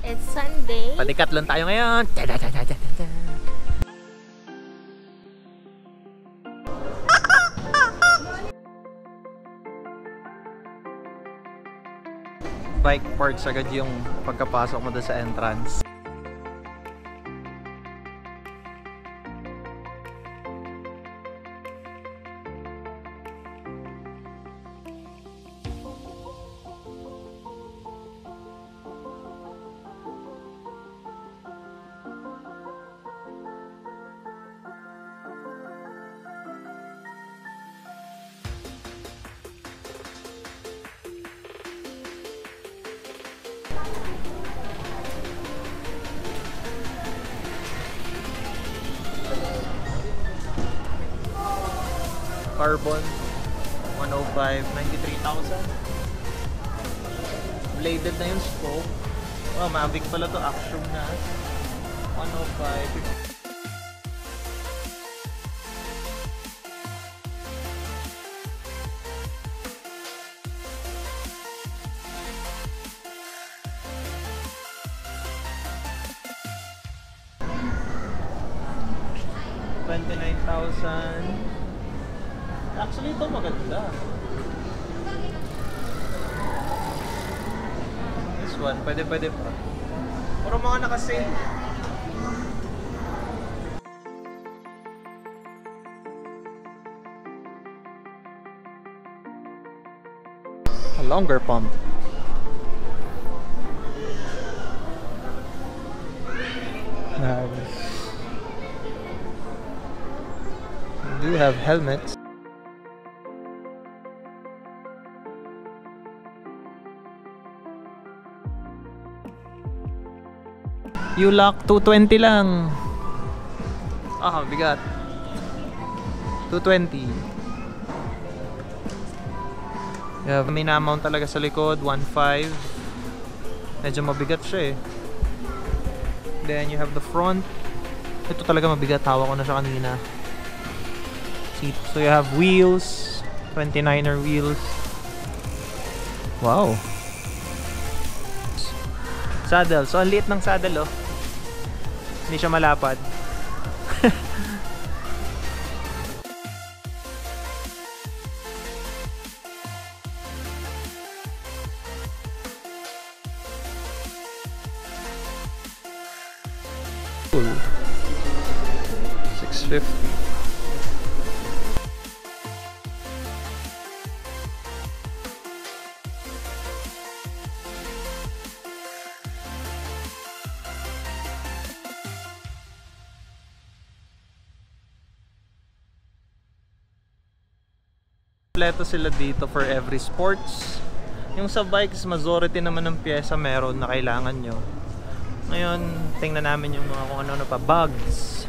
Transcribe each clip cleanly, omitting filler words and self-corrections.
It's Sunday. Padikatlon tayo ngayon. Bike parks agad yung pagkapasok mo doon sa entrance. Carbon 105, 93,000. Bladed na yung spoke. Oh, Mavic pala to, Axiom na. 105. $29,000. Actually, ito maganda. This one, pwede pa. Puro mga naka-sale. A longer pump. Nice. We do have helmets. ULAC 220 lang. Ah, bigat. 220. Yeah, may na-mount talaga sa likod, 1.5. Medyo mabigat siya eh. Then you have the front. Ito talaga mabigat, hawak ko na siya kanina. Seat. So you have wheels, 29er wheels. Wow. Saddle. So ang liit ng saddle oh. Hindi siya malapad. Cool. 650. Kompleto sila dito for every sports. Yung sa bikes, majority naman ng pyesa meron na kailangan nyo. Ngayon, tingnan namin yung mga kung ano pa, bags.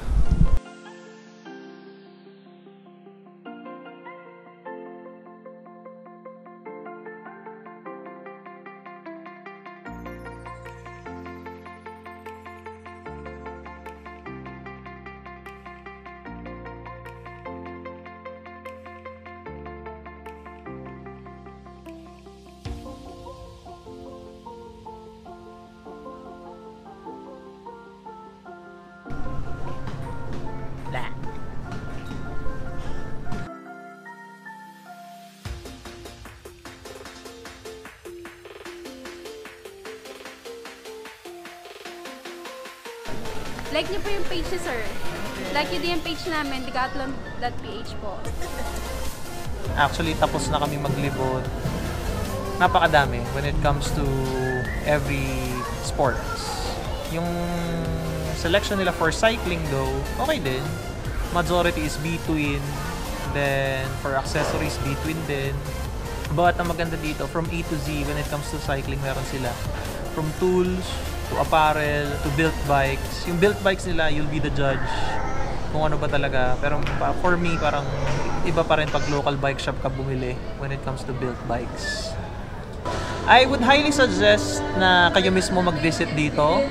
Like niyo po yung page niya, sir. Like niyo din yung page namin, decathlon.ph po. Actually, tapos na kami maglibot. Napakadami when it comes to every sports. Yung selection nila for cycling though, okay din. Majority is B-twin. Then, for accessories, B-twin din. But ang maganda dito, from A to Z, when it comes to cycling, meron sila. From tools, to apparel, to built bikes. Yung built bikes nila, you'll be the judge kung ano ba talaga. Pero for me, parang iba pa rin pag local bike shop ka bumili when it comes to built bikes. I would highly suggest na kayo mismo mag-visit dito.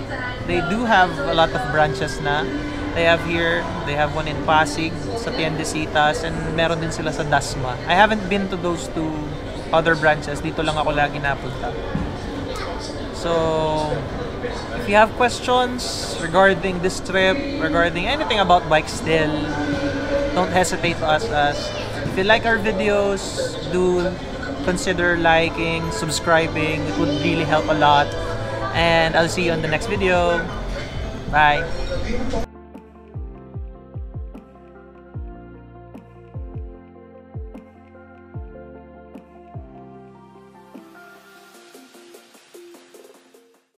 They do have a lot of branches na. They have here, they have one in Pasig, sa Tiendesitas, and meron din sila sa Dasma. I haven't been to those two other branches. Dito lang ako lagi napunta. So, if If you have questions regarding this trip, regarding anything about bikes still, don't hesitate to ask us. If you like our videos, do consider liking, subscribing. It would really help a lot. And I'll see you on the next video. Bye!